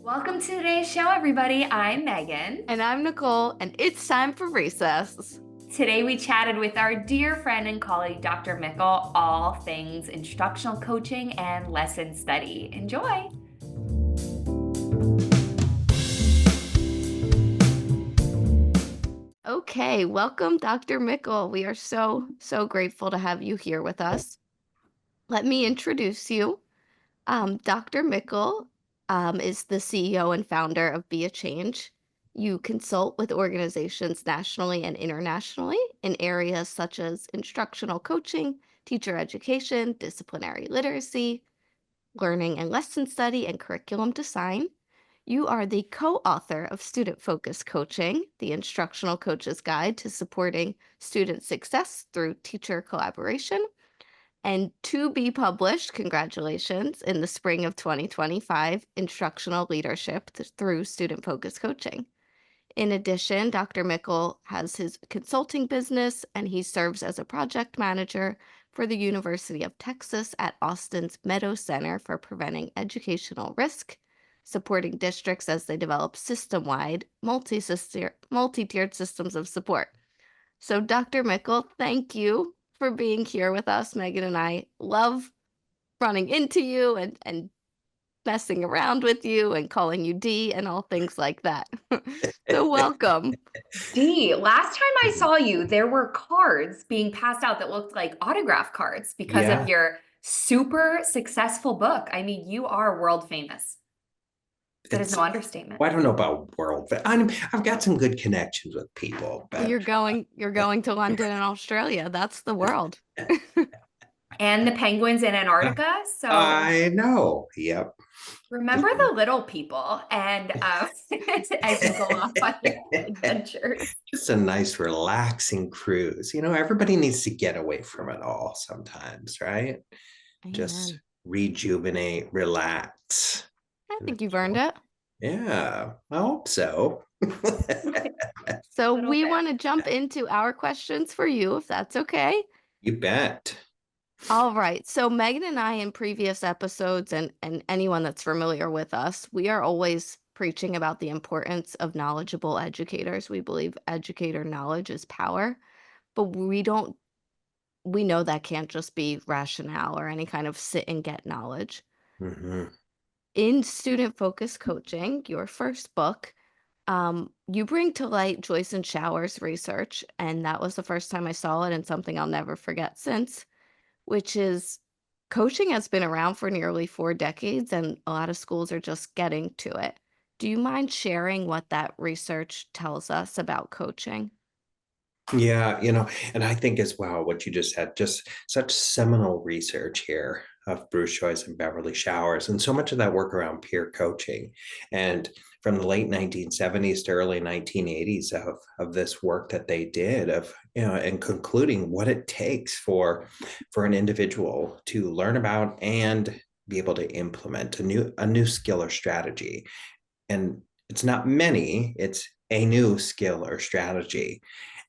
Welcome to today's show, everybody. I'm Megan. And I'm Nicole, and it's time for recess. Today we chatted with our dear friend and colleague, Dr. Michel, all things instructional coaching and lesson study. Enjoy. Okay, welcome, Dr. Michel. We are so grateful to have you here with us. Let me introduce you. Dr. Michel is the CEO and founder of Be a Change. You consult with organizations nationally and internationally in areas such as instructional coaching, teacher education, disciplinary literacy, learning and lesson study, and curriculum design. You are the co-author of Student-Focused Coaching, the Instructional Coach's Guide to Supporting Student Success Through Teacher Collaboration, and to be published, congratulations, in the spring of 2025, Instructional Leadership Through Student-Focused Coaching. In addition, Dr. Michel has his consulting business, and he serves as a project manager for the University of Texas at Austin's Meadow Center for Preventing Educational Risk, supporting districts as they develop system-wide, multi-tiered systems of support. So, Dr. Michel, thank you for being here with us. Megan and I love running into you and messing around with you and calling you D and all things like that. So welcome. Dee, last time I saw you, there were cards being passed out that looked like autograph cards because Yeah. of your super successful book. I mean, you are world famous. That is no understatement. Well, I don't know about world, but I've got some good connections with people. But You're going to London and Australia. That's the world. And the penguins in Antarctica. So I know. Yep. remember the little people and as you go off on your adventures. Just a nice, relaxing cruise. Everybody needs to get away from it all sometimes, right? Amen. Just rejuvenate, relax. I think you've earned it. Yeah, I hope so. So Little we bit. want to jump into our questions for you, if that's okay. You bet. All right. So Megan and I, in previous episodes, and anyone that's familiar with us, we are always preaching about the importance of knowledgeable educators. We believe educator knowledge is power, but we know that can't just be rationale or any kind of sit and get knowledge. hmm In student-focused coaching, your first book, you bring to light Joyce and Shower's research, and that was the first time I saw it and something I'll never forget since, which is coaching has been around for nearly 4 decades, and a lot of schools are just getting to it. Do you mind sharing what that research tells us about coaching? Yeah, and I think as well, what you just said, just such seminal research here of Bruce Joyce and Beverly Showers, and so much of that work around peer coaching. And from the late 1970s to early 1980s of this work that they did and concluding what it takes for an individual to learn about and be able to implement a new skill or strategy. And it's not many, it's a new skill or strategy.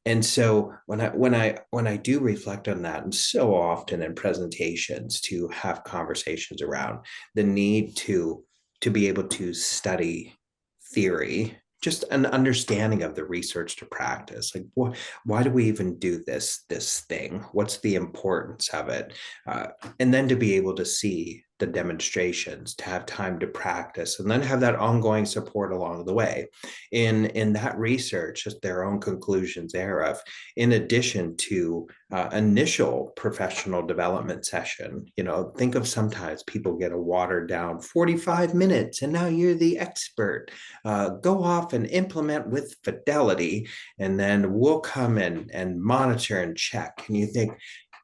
And so when I do reflect on that, and so often in presentations to have conversations around the need to be able to study theory, just an understanding of the research to practice, like why do we even do this thing? What's the importance of it? And then to be able to see the demonstrations, to have time to practice, and then have that ongoing support along the way. In that research, just their own conclusions thereof, in addition to initial professional development session, think of sometimes people get a watered down 45 minutes and now you're the expert. Go off and implement with fidelity, and then we'll come in and monitor and check. And you think,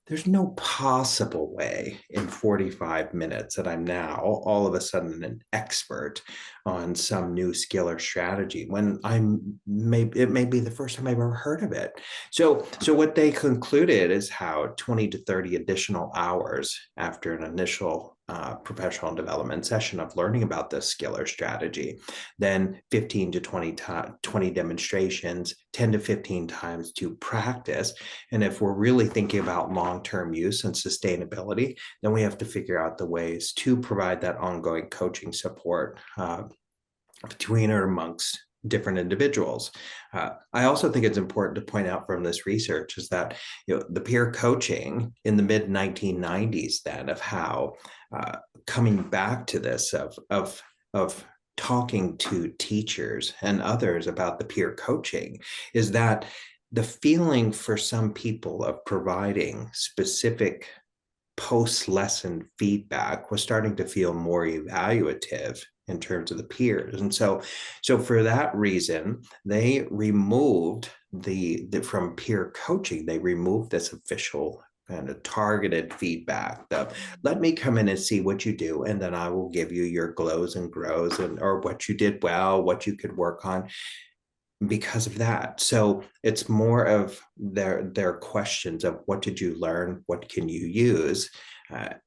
there's no possible way in 45 minutes that I'm now all of a sudden an expert on some new skill or strategy when it may be the first time I've ever heard of it. So what they concluded is how 20 to 30 additional hours after an initial professional development session of learning about this skill or strategy, then 15 to 20 demonstrations, 10 to 15 times to practice. And if we're really thinking about long-term use and sustainability, then we have to figure out the ways to provide that ongoing coaching support between or amongst different individuals. I also think it's important to point out from this research is that the peer coaching in the mid 1990s, then, of how coming back to this of talking to teachers and others about the peer coaching, is that the feeling for some people of providing specific post-lesson feedback was starting to feel more evaluative in terms of the peers. And so for that reason, they removed the from peer coaching, they removed this official kind of targeted feedback of, let me come in and see what you do, and then I will give you your glows and grows, and or what you did well, what you could work on, because of that. So it's more of their questions of, what did you learn, what can you use,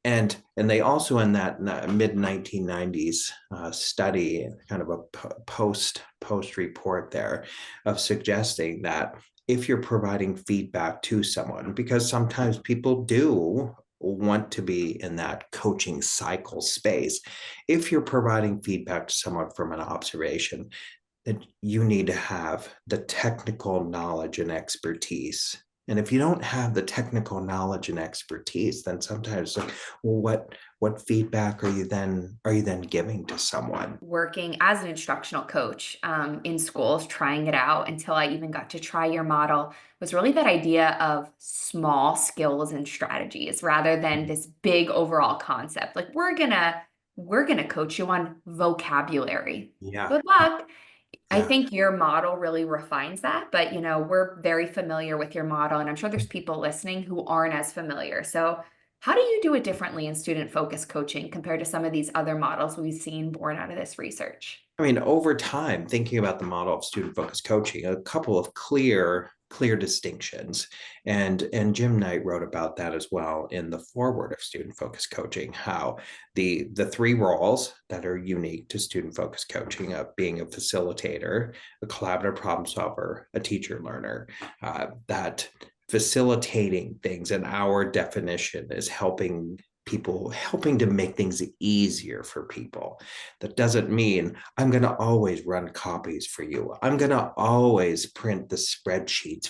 and they also, in that mid 1990s study, kind of a post report there, of suggesting that if you're providing feedback to someone, because sometimes people do want to be in that coaching cycle space, if you're providing feedback to someone from an observation, that you need to have the technical knowledge and expertise. And if you don't have the technical knowledge and expertise, then sometimes, like, well, what feedback are you then giving to someone? Working as an instructional coach in schools, trying it out until I even got to try your model, was really that idea of small skills and strategies rather than this big overall concept. Like, we're gonna coach you on vocabulary. Yeah. Good luck. I Yeah. think your model really refines that, but we're very familiar with your model, and I'm sure there's people listening who aren't as familiar. So, how do you do it differently in student focused coaching compared to some of these other models we've seen born out of this research? I mean, over time, thinking about the model of student-focused coaching, a couple of clear distinctions, and Jim Knight wrote about that as well in the foreword of student-focused coaching, how the three roles that are unique to student-focused coaching, of being a facilitator, a collaborative problem solver, a teacher learner, that facilitating things, in our definition, is helping to make things easier for people. That doesn't mean I'm going to always run copies for you. I'm going to always print the spreadsheets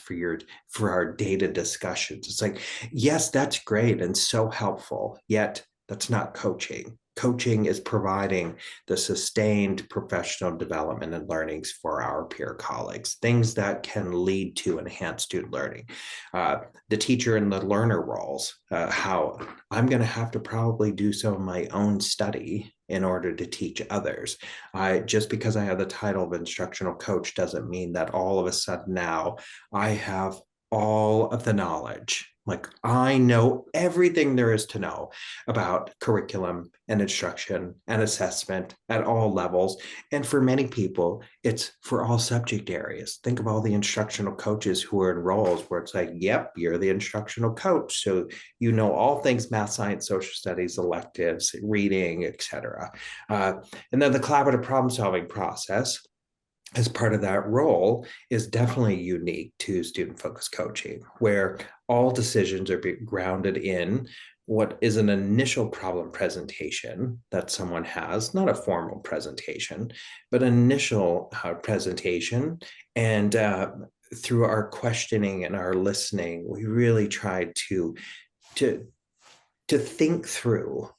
for our data discussions. It's like, yes, that's great and so helpful, yet that's not coaching. Coaching is providing the sustained professional development and learnings for our peer colleagues, things that can lead to enhanced student learning. The teacher and the learner roles, how I'm going to have to probably do some of my own study in order to teach others. Just because I have the title of instructional coach doesn't mean that all of a sudden now I have all of the knowledge. Like, I know everything there is to know about curriculum and instruction and assessment at all levels. And for many people, it's for all subject areas. Think of all the instructional coaches who are in roles where it's like, yep, you're the instructional coach. So you know all things math, science, social studies, electives, reading, etc. And then the collaborative problem solving process, as part of that role, is definitely unique to student focused coaching, where all decisions are grounded in what is an initial problem presentation that someone has, not a formal presentation, but an initial presentation. And through our questioning and our listening, we really tried to think through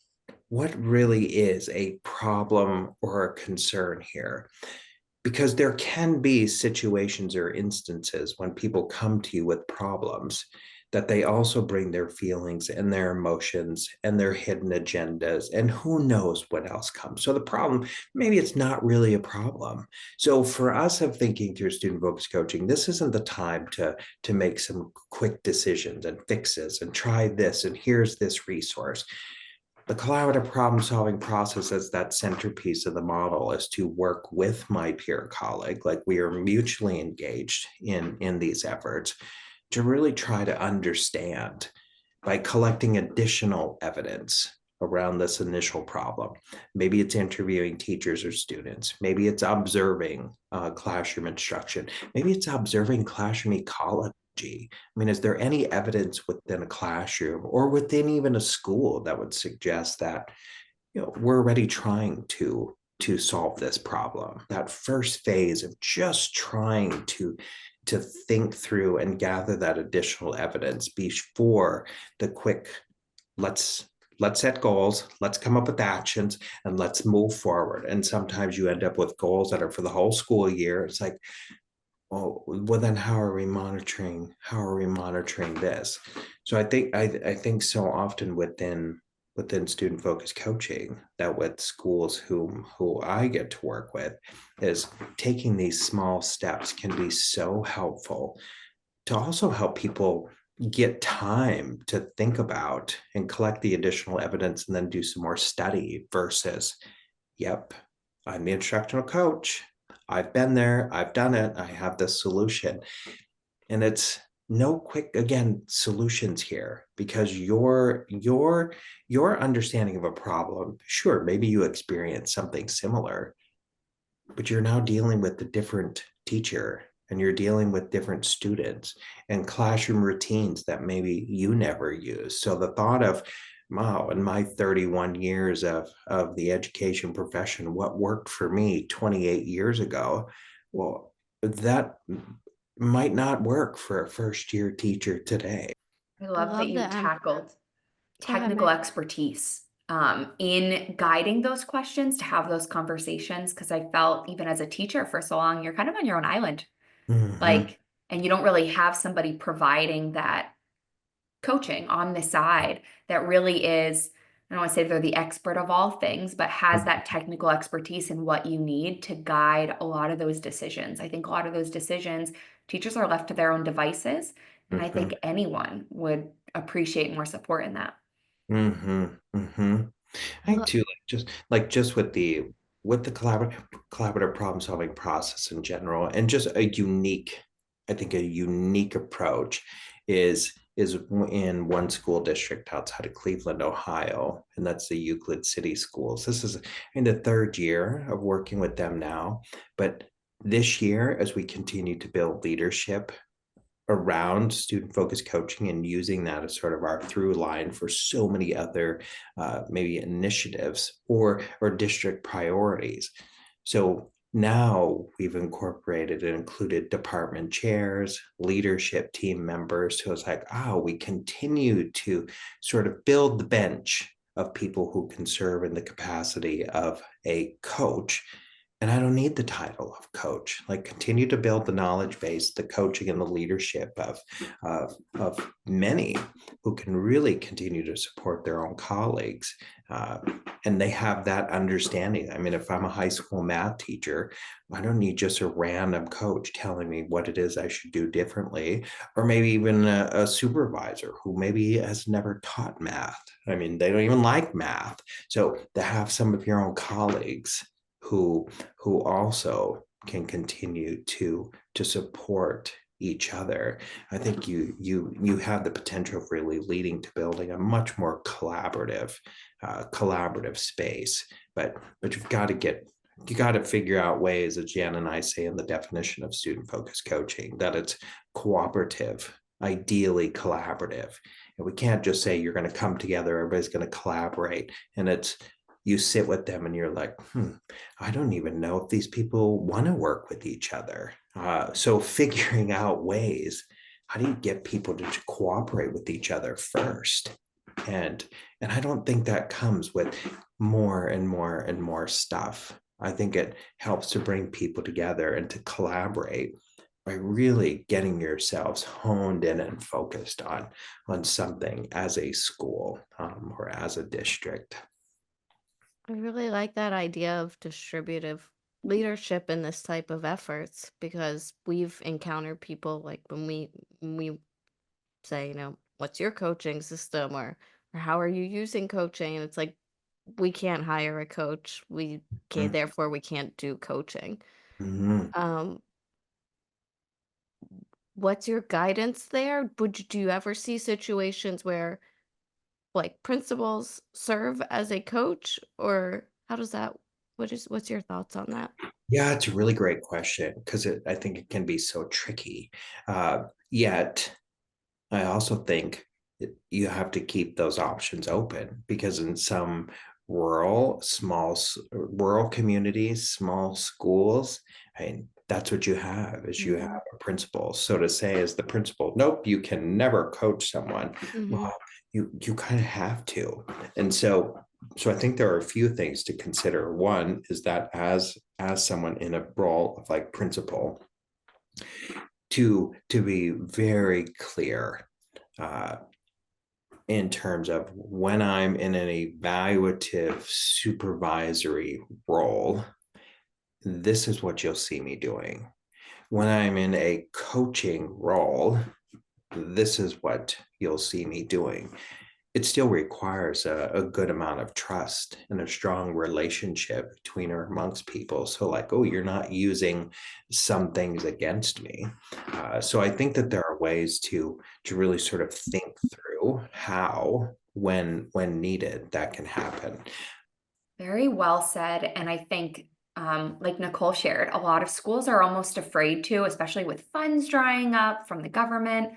what really is a problem or a concern here, because there can be situations or instances when people come to you with problems, that they also bring their feelings and their emotions and their hidden agendas, and who knows what else comes. So the problem, maybe it's not really a problem. So for us, of thinking through student focused coaching, this isn't the time to make some quick decisions and fixes and try this and here's this resource. The collaborative problem solving process, as that centerpiece of the model, is to work with my peer colleague, like we are mutually engaged in these efforts, to really try to understand, by collecting additional evidence around this initial problem. Maybe it's interviewing teachers or students. Maybe it's observing classroom instruction. Maybe it's observing classroom ecology. I mean, is there any evidence within a classroom or within even a school that would suggest that we're already trying to solve this problem. That first phase of just trying to think through and gather that additional evidence before the quick, let's set goals, let's come up with actions, and let's move forward. And sometimes you end up with goals that are for the whole school year. It's like, oh, well, then how are we monitoring? How are we monitoring this? So I think so often within student focused coaching, that with schools who I get to work with, is taking these small steps can be so helpful to also help people get time to think about and collect the additional evidence and then do some more study versus, yep, I'm the instructional coach. I've been there, I've done it, I have this solution. And it's no quick, again, solutions here, because your understanding of a problem, sure, maybe you experience something similar, but you're now dealing with a different teacher, and you're dealing with different students and classroom routines that maybe you never use. So the thought of, wow, in my 31 years of the education profession, what worked for me 28 years ago, well, that might not work for a first year teacher today. I I love that love you that. tackled Go ahead, technical Meg. expertise in guiding those questions to have those conversations. Because I felt, even as a teacher for so long, you're kind of on your own island, Mhm, like, and you don't really have somebody providing that coaching on the side that really is, I don't want to say they're the expert of all things, but has that technical expertise in what you need to guide a lot of those decisions. I think a lot of those decisions, teachers are left to their own devices. And I mhm, think anyone would appreciate more support in that. mhm, mhm. I think Well, too, just with the collaborative problem solving process in general, and just a unique, I think a unique approach is in one school district outside of Cleveland, Ohio, and that's the Euclid City Schools. This is in the third year of working with them now, but this year, as we continue to build leadership around student focused coaching and using that as sort of our through line for so many other maybe initiatives or district priorities. So now we've incorporated and included department chairs, leadership team members. So it's like, oh, we continue to sort of build the bench of people who can serve in the capacity of a coach. And I don't need the title of coach. Like, continue to build the knowledge base, the coaching and the leadership of many who can really continue to support their own colleagues. Uh, and they have that understanding. I mean, if I'm a high school math teacher, I don't need just a random coach telling me what it is I should do differently, or maybe even a supervisor who maybe has never taught math. I mean, they don't even like math. So to have some of your own colleagues who also can continue to support each other, I think you have the potential of really leading to building a much more collaborative space. But you got to figure out ways, as Jan and I say in the definition of student focused coaching, that it's cooperative, ideally collaborative. And we can't just say you're going to come together, everybody's going to collaborate, and it's you sit with them and you're like, I don't even know if these people want to work with each other. So figuring out ways, how do you get people to cooperate with each other first? And and I don't think that comes with more and more and more stuff. I think it helps to bring people together and to collaborate by really getting yourselves honed in and focused on something as a school, or as a district. I really like that idea of distributive leadership in this type of efforts because we've encountered people like when we say, what's your coaching system or how are you using coaching? And it's like we can't hire a coach. We can't, therefore we can't do coaching. Mhm. Um, what's your guidance there? Do you ever see situations where like principals serve as a coach or how does that what's your thoughts on that? Yeah, it's a really great question because I think it can be so tricky. Yet, I also think you have to keep those options open, because in some rural communities, small schools, I mean, that's what you have is you have Mm-hmm. a principal. So to say as the principal, nope, you can never coach someone. Mm-hmm. Well, you kind of have to. And so I think there are a few things to consider. One is that as someone in a role of like principal, to be very clear uh, in terms of when I'm in an evaluative supervisory role, this is what you'll see me doing. When I'm in a coaching role, this is what you'll see me doing. It still requires a good amount of trust and a strong relationship between or amongst people. So, like, oh, you're not using some things against me. So, I think that there are ways to really sort of think through how, when needed, that can happen. Very well said. And I think, like Nicole shared, a lot of schools are almost afraid to, especially with funds drying up from the government.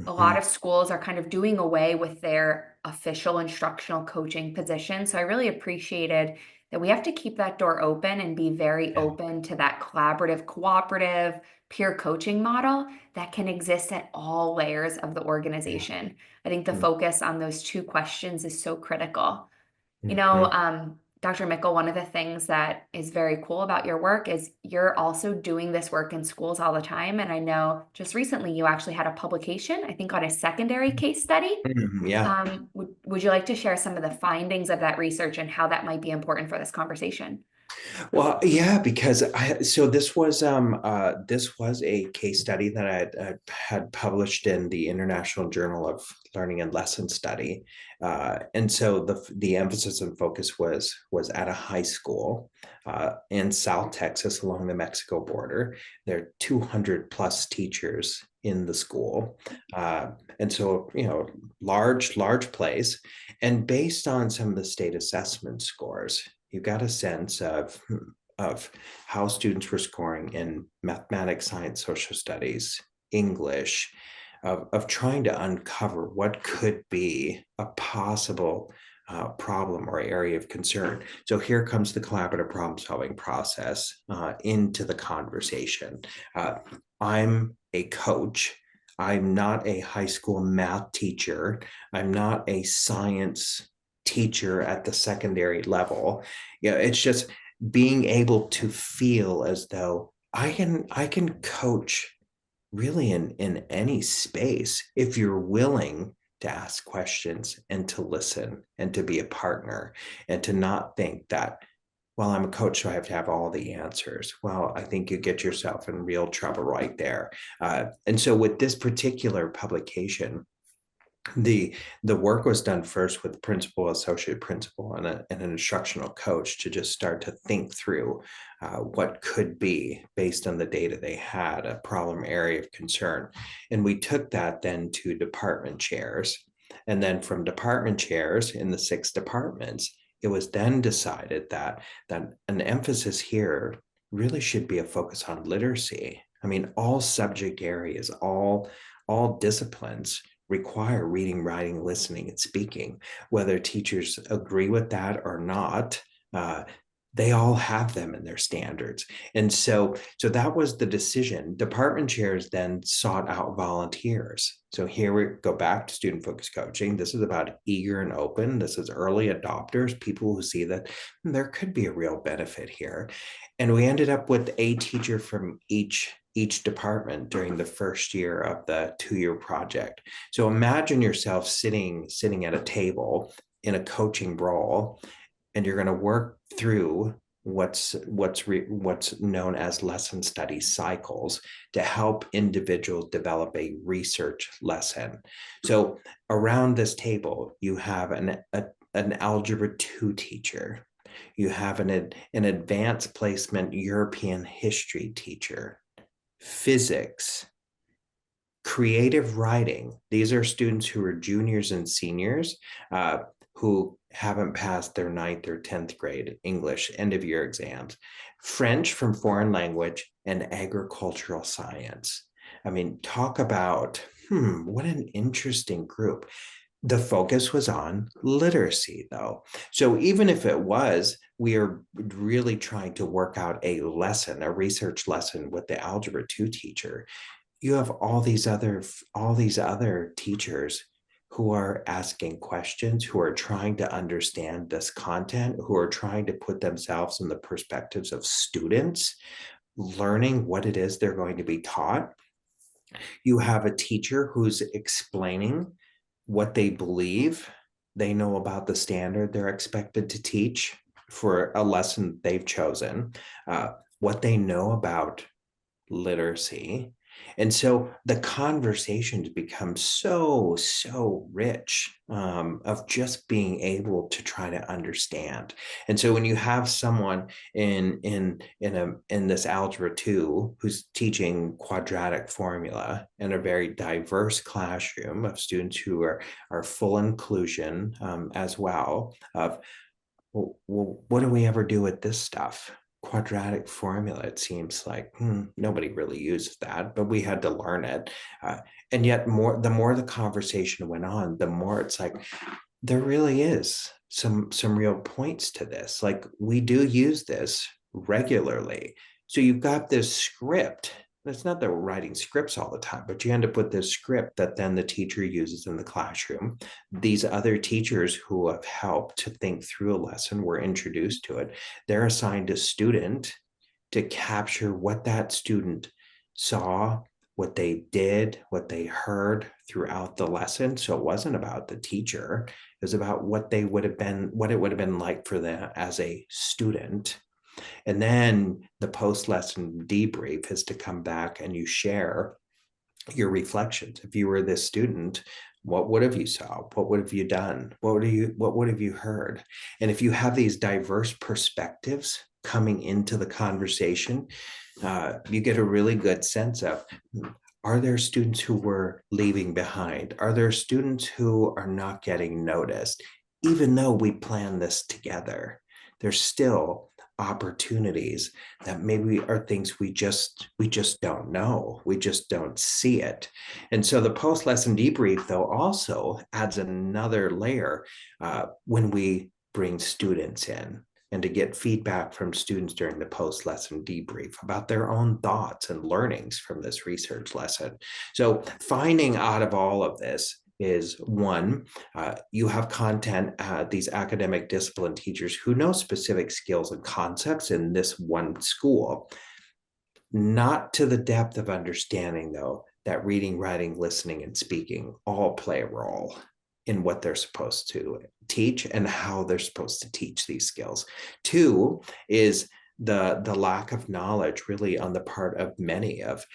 A lot Mhm. of schools are kind of doing away with their official instructional coaching position. So I really appreciated that we have to keep that door open and be very Yeah. open to that collaborative, cooperative, peer coaching model that can exist at all layers of the organization. I think the focus on those two questions is so critical. Mhm. Dr. Mickle, one of the things that is very cool about your work is you're also doing this work in schools all the time. And I know just recently you actually had a publication, I think on a secondary case study. Yeah. Would you like to share some of the findings of that research and how that might be important for this conversation? Well, yeah, because this was a case study that had published in the International Journal of Learning and Lesson Study, and so the emphasis and focus was at a high school in South Texas along the Mexico border. There are 200 plus teachers in the school, and so large place, and based on some of the state assessment scores you got a sense of how students were scoring in mathematics, science, social studies, English, of trying to uncover what could be a possible problem or area of concern. So here comes the collaborative problem solving process into the conversation. Uh, I'm a coach. I'm not a high school math teacher. I'm not a science teacher at the secondary level. It's just being able to feel as though I can coach really in any space if you're willing to ask questions and to listen and to be a partner and to not think that, well, I'm a coach, so I have to have all the answers. Well, I think you get yourself in real trouble right there. And so with this particular publication, the the work was done first with principal, associate principal, and an instructional coach to just start to think through what could be, based on the data they had, a problem area of concern. And we took that then to department chairs, and then from department chairs in the 6 departments, it was then decided that an emphasis here really should be a focus on literacy. I mean, all subject areas, all disciplines require reading, writing, listening, and speaking. Whether teachers agree with that or not, uh, they all have them in their standards. And so that was the decision. Department chairs then sought out volunteers. So here we go back to student focused coaching. This is about eager and open. This is early adopters, people who see that there could be a real benefit here. And we ended up with a teacher from each department during the first year of the 2-year project. So imagine yourself sitting at a table in a coaching role, and you're going to work through what's known as lesson study cycles to help individuals develop a research lesson. So around this table, you have an algebra 2 teacher. You have an advanced placement European history teacher, physics, creative writing. These are students who are juniors and seniors who haven't passed their ninth or 10th grade English end of year exams, French from foreign language, and agricultural science. I mean, talk about, what an interesting group. The focus was on literacy, though. So even if it was, we are really trying to work out a lesson, a research lesson with the Algebra 2 teacher. You have all these other teachers who are asking questions, who are trying to understand this content, who are trying to put themselves in the perspectives of students, learning what it is they're going to be taught. You have a teacher who's explaining what they believe they know about the standard they're expected to teach for a lesson they've chosen, what they know about literacy. And so the conversations become so rich, of just being able to try to understand. And so when you have someone in this algebra 2 who's teaching quadratic formula in a very diverse classroom of students who are full inclusion, as well, of, well, what do we ever do with this stuff? Quadratic formula, it seems like nobody really used that, but we had to learn it. And yet the more the conversation went on, the more it's like, there really is some real points to this. Like, we do use this regularly. So you've got this script. It's not that we're writing scripts all the time, but you end up with this script that then the teacher uses in the classroom. These other teachers who have helped to think through a lesson were introduced to it. They're assigned a student to capture what that student saw, what they did, what they heard throughout the lesson. So it wasn't about the teacher. It was about what it would have been like for them as a student. And then the post-lesson debrief is to come back and you share your reflections. If you were this student, what would have you saw? What would have you done? What would have you heard? And if you have these diverse perspectives coming into the conversation, you get a really good sense of, are there students who were leaving behind? Are there students who are not getting noticed? Even though we plan this together, there's still opportunities that maybe are things we just don't know. We just don't see it. And so the post lesson debrief, though, also adds another layer, when we bring students in, and to get feedback from students during the post-lesson debrief about their own thoughts and learnings from this research lesson. So finding out of all of this is, one, you have content, these academic discipline teachers who know specific skills and concepts in this one school, not to the depth of understanding, though, that reading, writing, listening, and speaking all play a role in what they're supposed to teach and how they're supposed to teach these skills. Two is the lack of knowledge, really, on the part of many of,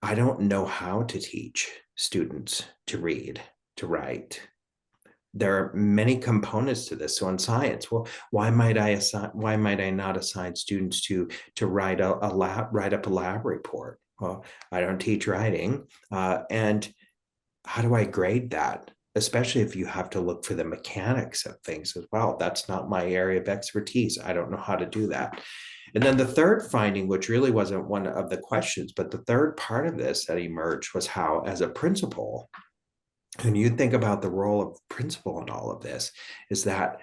I don't know how to teach students to read, to write. There are many components to this. So in science, well, why might I not assign students to write up a lab report? Well, I don't teach writing, and how do I grade that? Especially if you have to look for the mechanics of things as well. That's not my area of expertise. I don't know how to do that. And then the third finding, which really wasn't one of the questions, but the third part of this that emerged, was how, as a principal, when you think about the role of principal in all of this, is that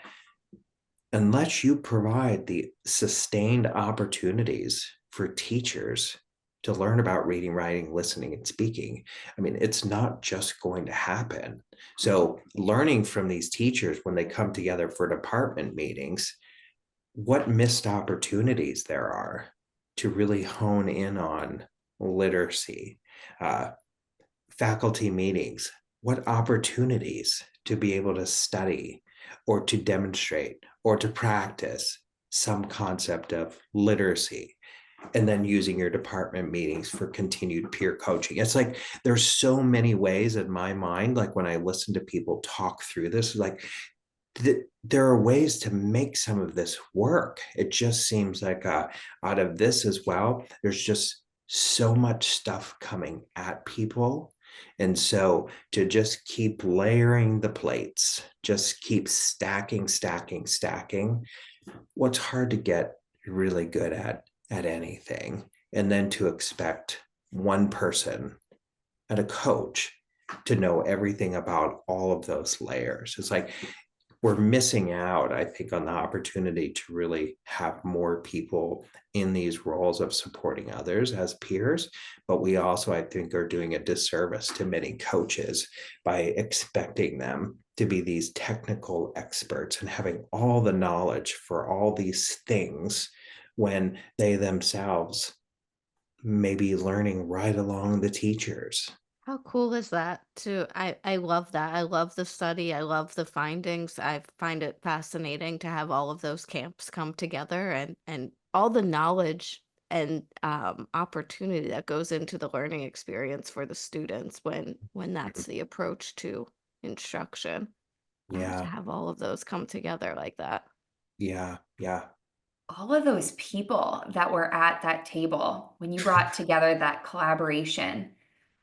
unless you provide the sustained opportunities for teachers to learn about reading, writing, listening, and speaking, I mean, it's not just going to happen. So learning from these teachers when they come together for department meetings, what missed opportunities there are to really hone in on literacy. Faculty meetings, what opportunities to be able to study or to demonstrate or to practice some concept of literacy, and then using your department meetings for continued peer coaching. It's like there's so many ways in my mind, like when I listen to people talk through this, like there are ways to make some of this work. It just seems like, out of this as well, there's just so much stuff coming at people. And so to just keep layering the plates, just keep stacking, what's hard to get really good at anything. And then to expect one person and a coach to know everything about all of those layers. It's like we're missing out, I think, on the opportunity to really have more people in these roles of supporting others as peers. But we also, I think, are doing a disservice to many coaches by expecting them to be these technical experts and having all the knowledge for all these things when they themselves may be learning right along the teachers. How cool is that to I love that. I love the study. I love the findings. I find it fascinating to have all of those camps come together and all the knowledge and opportunity that goes into the learning experience for the students when that's the approach to instruction. To Yeah, have all of those come together like that. yeah, yeah. All of those people that were at that table when you brought together that collaboration,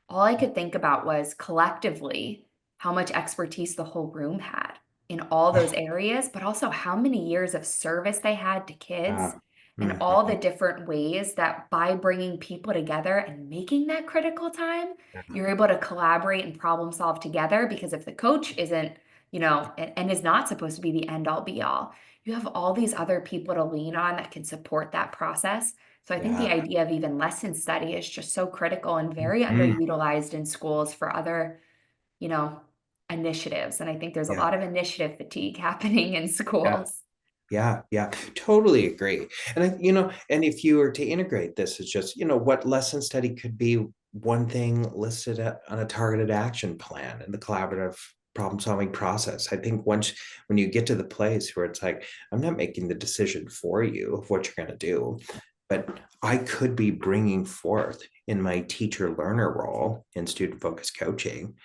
all I could think about was collectively how much expertise the whole room had in all those areas, but also how many years of service they had to kids Yeah. and all the Mhm. different ways that by bringing people together and making that critical time, you're able to collaborate and problem solve together. Because if the coach isn't, and is not supposed to be the end all be all, you have all these other people to lean on that can support that process. So I think the Yeah. idea of even lesson study is just so critical and very Mhm. underutilized in schools for other, you know, initiatives. And I think there's a Yeah. lot of initiative fatigue happening in Yeah. schools. Yeah, yeah, totally agree. And and if you were to integrate this, it's just, what lesson study could be one thing listed on a targeted action plan in the collaborative problem solving process. I think when you get to the place where it's like, I'm not making the decision for you of what you're going to do, but I could be bringing forth in my teacher learner role in student focused coaching,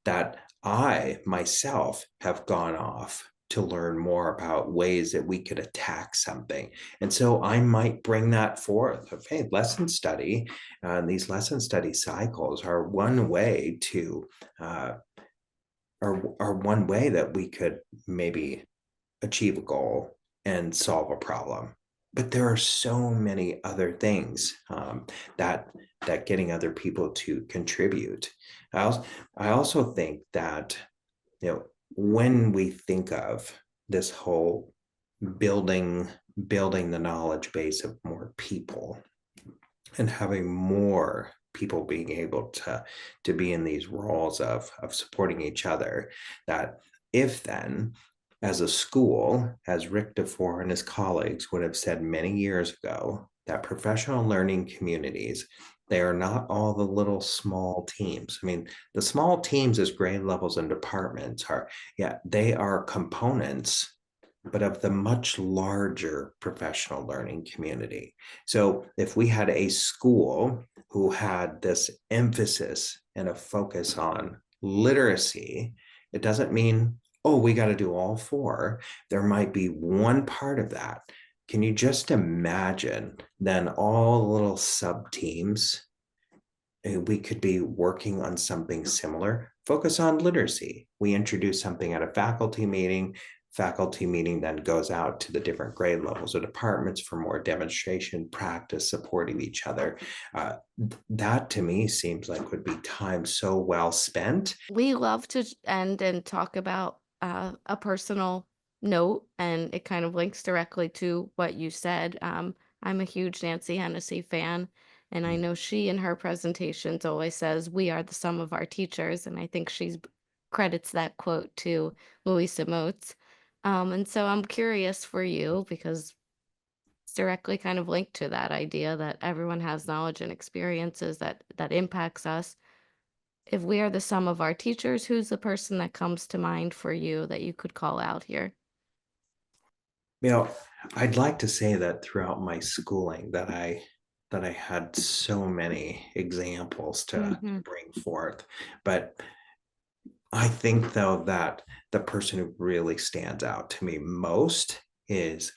that I myself have gone off to learn more about ways that we could attack something. And so I might bring that forth of, hey, lesson study. These lesson study cycles are one way to, uh, are one way that we could maybe achieve a goal and solve a problem. But there are so many other things that getting other people to contribute. I also, I also think that when we think of this whole building building the knowledge base of more people and having more people being able to be in these roles of supporting each other, that if then as a school, as Rick DeFore and his colleagues would have said many years ago, that professional learning communities, they are not all the little small teams. I mean, the small teams as grade levels and departments are, yeah, they are components, but of the much larger professional learning community. So if we had a school who had this emphasis and a focus on literacy, it doesn't mean, oh, we got to do all four. There might be one part of that. Can you just imagine then all the little sub teams? We could be working on something similar. Focus on literacy. We introduce something at a faculty meeting then goes out to the different grade levels or departments for more demonstration, practice, supporting each other. That to me seems like would be time so well spent. We love to end and talk about a personal note, and it kind of links directly to what you said. I'm a huge Nancy Hennessy fan, and I know she in her presentations always says, "We are the sum of our teachers," and I think she's credits that quote to Louisa Moats. And so I'm curious for you because it's directly kind of linked to that idea that everyone has knowledge and experiences that impacts us. If we are the sum of our teachers, who's the person that comes to mind for you that you could call out here? You know, I'd like to say that throughout my schooling that I had so many examples to Mhm. bring forth, but I think though that the person who really stands out to me most is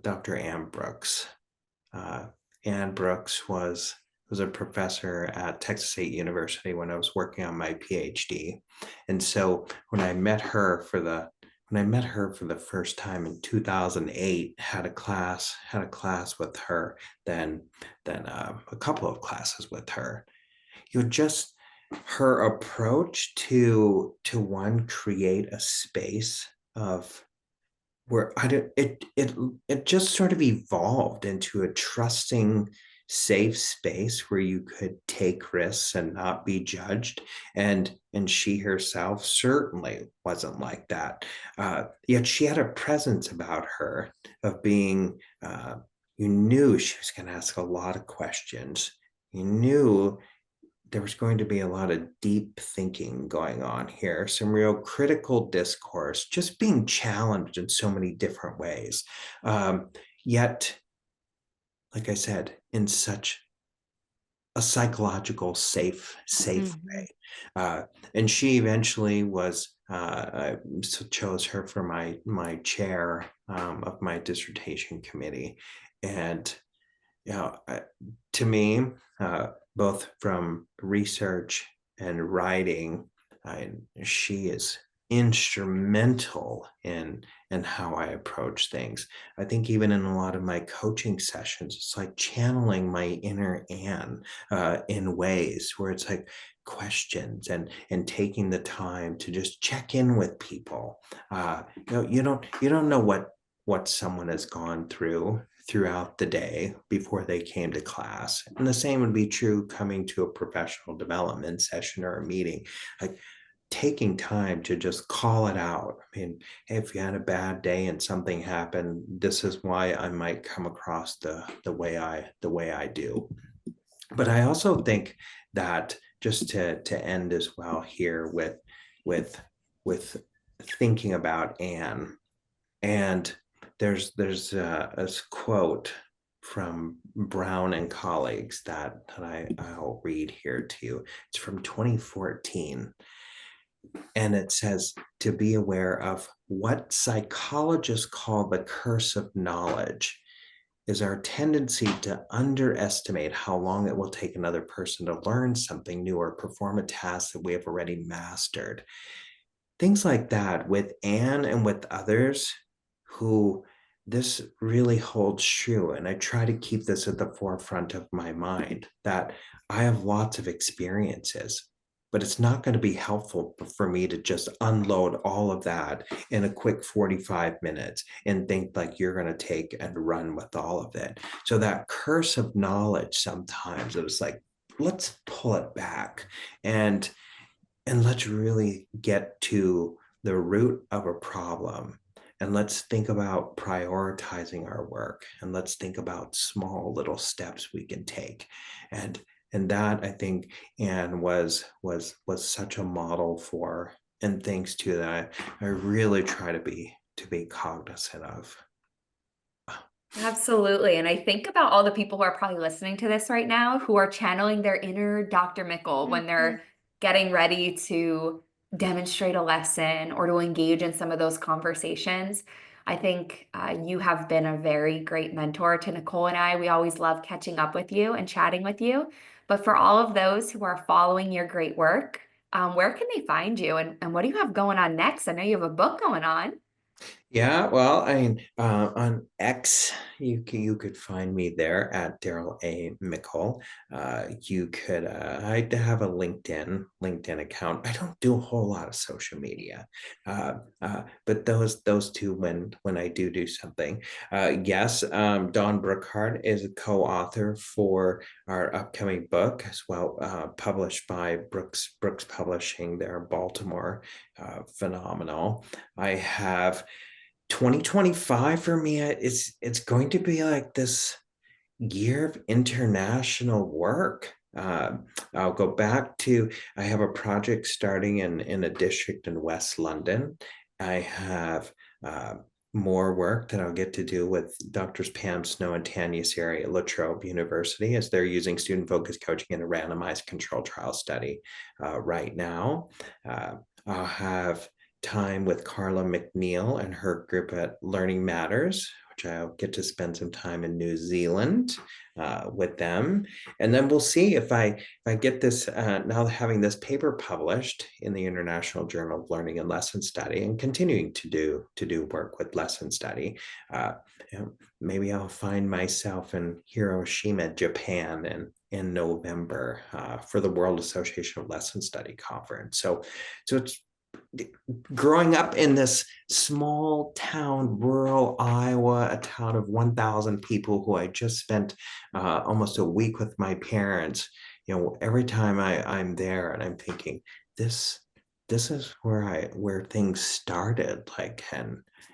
Dr. Ann Brooks. Uh, Ann Brooks was a professor at Texas State University when I was working on my PhD, and so when I met her for the first time in 2008, had a class with her, then a couple of classes with her. You just her approach to one, create a space of where I don't it just sort of evolved into a trusting, safe space where you could take risks and not be judged. And she herself certainly wasn't like that. Yet she had a presence about her of being, you knew she was going to ask a lot of questions. You knew there was going to be a lot of deep thinking going on here, some real critical discourse, just being challenged in so many different ways. Yet, like I said, in such a psychological, safe Mhm. way. Uh, and she eventually was, I chose her for my chair of my dissertation committee. And you know, to me, both from research and writing, I, she is instrumental in how I approach things. I think even in a lot of my coaching sessions, it's like channeling my inner Anne in ways where it's like questions and taking the time to just check in with people. You don't know what someone has gone throughout the day before they came to class. And the same would be true coming to a professional development session or a meeting. Like taking time to just call it out. I mean, hey, if you had a bad day and something happened, this is why I might come across the way I do. But I also think that just to end as well here with with thinking about Anne, and there's a quote from Brown and colleagues that I'll read here to you. It's from 2014, and it says to be aware of what psychologists call the curse of knowledge is our tendency to underestimate how long it will take another person to learn something new or perform a task that we have already mastered. Things like that with Anne and with others who this really holds true. And I try to keep this at the forefront of my mind that I have lots of experiences, but it's not going to be helpful for me to just unload all of that in a quick 45 minutes and think like you're going to take and run with all of it. So that curse of knowledge, sometimes it was like, let's pull it back and let's really get to the root of a problem, and let's think about prioritizing our work, and let's think about small little steps we can take. And that, I think, Anne was such a model for, and things too that I really try to be cognizant of. Absolutely. And I think about all the people who are probably listening to this right now who are channeling their inner Dr. Mickle when Mhm. they're getting ready to demonstrate a lesson or to engage in some of those conversations. I think you have been a very great mentor to Nicole and I. We always love catching up with you and chatting with you. But for all of those who are following your great work, where can they find you and what do you have going on next? I know you have a book going on. Yeah, well, I mean, on X, you could find me there at Daryl A. Michel. You could, I have a LinkedIn account. I don't do a whole lot of social media, but those two when I do something. Yes, Don Brookhart is a co-author for our upcoming book as well, published by Brooks Publishing. There in Baltimore, phenomenal. I have 2025 for me, it's going to be like this year of international work. I'll go back to, I have a project starting in a district in West London. I have more work that I'll get to do with Doctors Pam Snow and Tanya Seri at La Trobe University as they're using student-focused coaching in a randomized control trial study right now. Uh, I'll have time with Carla McNeil and her group at Learning Matters, Actually, I'll get to spend some time in New Zealand with them, and then we'll see if I get this now having this paper published in the International Journal of Learning and Lesson Study, and continuing to do work with lesson study. Uh, Maybe I'll find myself in Hiroshima, Japan, in November for the World Association of Lesson Study Conference. So it's growing up in this small town, rural Iowa, a town of 1,000 people who I just spent almost a week with my parents. Every time I'm there and I'm thinking, this is where things started.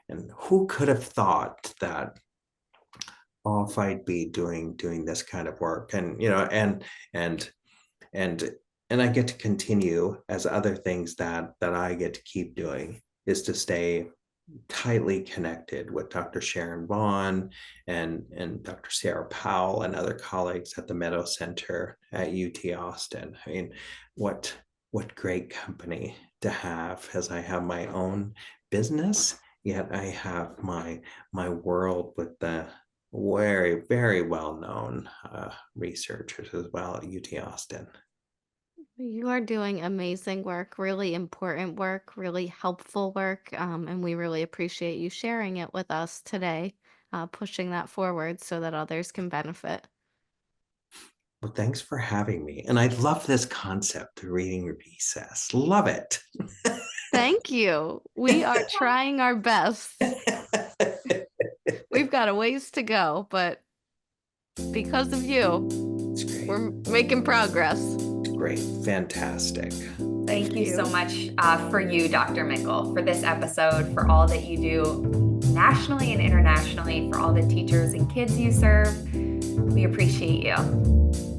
And who could have thought that off I'd be doing this kind of work, and and and I get to continue as other things that I get to keep doing is to stay tightly connected with Dr. Sharon Vaughn and Dr. Sarah Powell and other colleagues at the Meadow Center at UT Austin. I mean, what great company to have, as I have my own business, yet I have my world with the very, very well-known researchers as well at UT Austin. You are doing amazing work, really important work, really helpful work, and we really appreciate you sharing it with us today, pushing that forward so that others can benefit. Well, thanks for having me. And I love this concept of reading recess. Love it. Thank you. We are trying our best. We've got a ways to go, but because of you, It's great. we're making progress. Great. Fantastic. Thank you so much for you, Dr. Michel, for this episode, for all that you do nationally and internationally, for all the teachers and kids you serve. We appreciate you.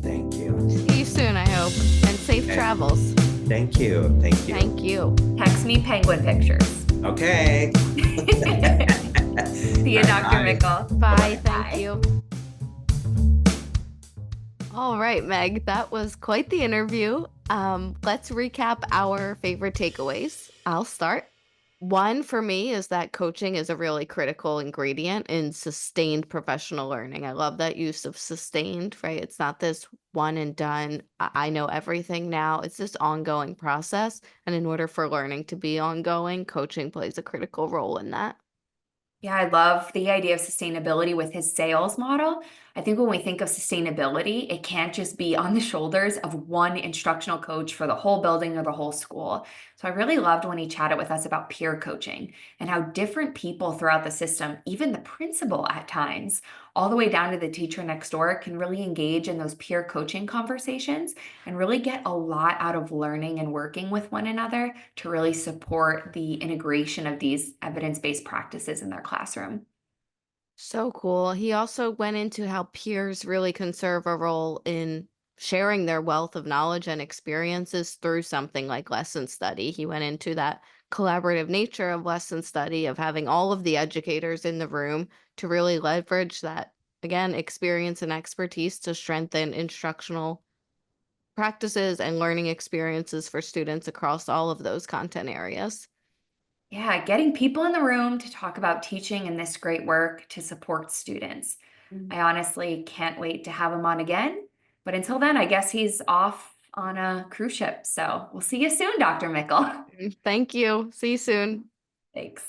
Thank you. See you soon, I hope, and safe travels. Thank you. Thank you. Thank you. Text me penguin pictures. Okay. See you, Dr. Michel. Bye. Bye. Thank you. All right, Meg, that was quite the interview. Let's recap our favorite takeaways. I'll start. One for me is that coaching is a really critical ingredient in sustained professional learning. I love that use of sustained, right? It's not this one and done, I know everything now. It's this ongoing process. And in order for learning to be ongoing, coaching plays a critical role in that. Yeah, I love the idea of sustainability with his sales model. I think when we think of sustainability, it can't just be on the shoulders of one instructional coach for the whole building or the whole school. So I really loved when he chatted with us about peer coaching and how different people throughout the system, even the principal at times, all the way down to the teacher next door, can really engage in those peer coaching conversations and really get a lot out of learning and working with one another to really support the integration of these evidence-based practices in their classroom. So cool. He also went into how peers really can serve a role in sharing their wealth of knowledge and experiences through something like lesson study. He went into that collaborative nature of lesson study, of having all of the educators in the room to really leverage that, again, experience and expertise to strengthen instructional practices and learning experiences for students across all of those content areas. Yeah, getting people in the room to talk about teaching and this great work to support students. I honestly can't wait to have him on again. But until then, I guess he's off on a cruise ship. So we'll see you soon, Dr. Michel. Thank you. See you soon. Thanks.